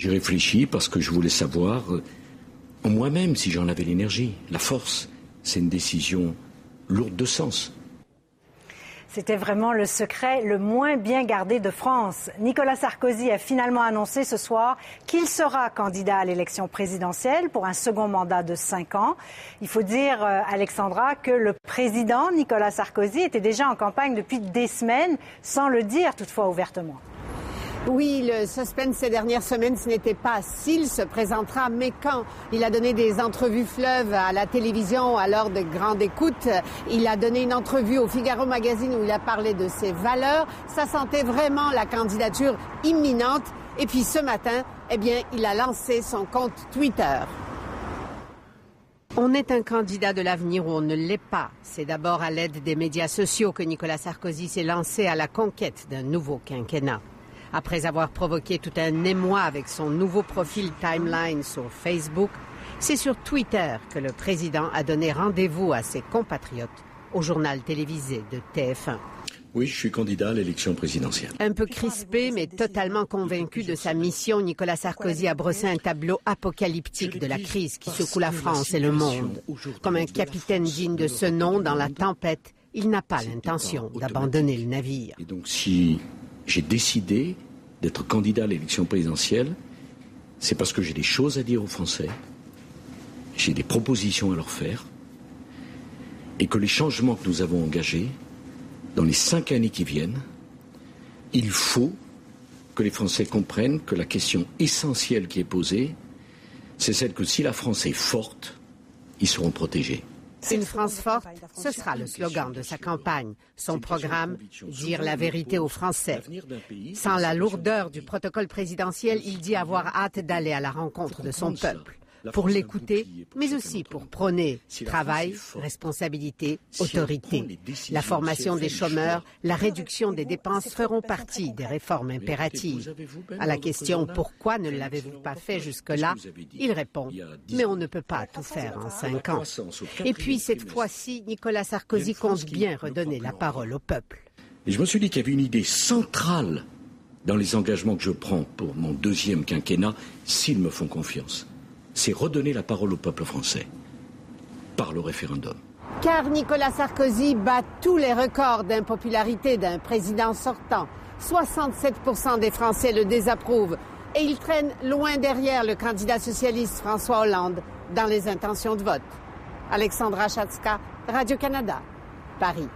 J'ai réfléchi parce que je voulais savoir en moi-même si j'en avais l'énergie, la force. C'est une décision lourde de sens. C'était vraiment le secret le moins bien gardé de France. Nicolas Sarkozy a finalement annoncé ce soir qu'il sera candidat à l'élection présidentielle pour un second mandat de 5 ans. Il faut dire, Alexandra, que le président Nicolas Sarkozy était déjà en campagne depuis des semaines, sans le dire toutefois ouvertement. Oui, le suspense ces dernières semaines, ce n'était pas s'il se présentera, mais quand. Il a donné des entrevues fleuves à la télévision à l'heure de grande écoute. Il a donné une entrevue au Figaro Magazine où il a parlé de ses valeurs. Ça sentait vraiment la candidature imminente. Et puis ce matin, eh bien, il a lancé son compte Twitter. On est un candidat de l'avenir ou on ne l'est pas. C'est d'abord à l'aide des médias sociaux que Nicolas Sarkozy s'est lancé à la conquête d'un nouveau quinquennat. Après avoir provoqué tout un émoi avec son nouveau profil Timeline sur Facebook, c'est sur Twitter que le président a donné rendez-vous à ses compatriotes au journal télévisé de TF1. Oui, je suis candidat à l'élection présidentielle. Un peu crispé, mais totalement convaincu de sa mission, Nicolas Sarkozy a brossé un tableau apocalyptique de la crise qui secoue la France et le monde. Comme un capitaine digne de ce nom dans la tempête, il n'a pas l'intention d'abandonner le navire. Et donc si j'ai décidé d'être candidat à l'élection présidentielle, c'est parce que j'ai des choses à dire aux Français, j'ai des propositions à leur faire, et que les changements que nous avons engagés, dans les 5 années qui viennent, il faut que les Français comprennent que la question essentielle qui est posée, c'est celle que si la France est forte, ils seront protégés. Une France forte, ce sera le slogan de sa campagne. Son programme, dire la vérité aux Français. Sans la lourdeur du protocole présidentiel, il dit avoir hâte d'aller à la rencontre de son peuple. Pour l'écouter, mais aussi pour prôner travail, responsabilité, autorité. La formation des chômeurs, la réduction des dépenses feront partie des réformes impératives. À la question « Pourquoi ne l'avez-vous pas fait jusque-là ?», il répond « Mais on ne peut pas tout faire en 5 ans ». Et puis cette fois-ci, Nicolas Sarkozy compte bien redonner la parole au peuple. Et je me suis dit qu'il y avait une idée centrale dans les engagements que je prends pour mon 2e quinquennat, s'ils me font confiance. C'est redonner la parole au peuple français par le référendum. Car Nicolas Sarkozy bat tous les records d'impopularité d'un président sortant. 67% des Français le désapprouvent et il traîne loin derrière le candidat socialiste François Hollande dans les intentions de vote. Alexandra Chatska, Radio-Canada, Paris.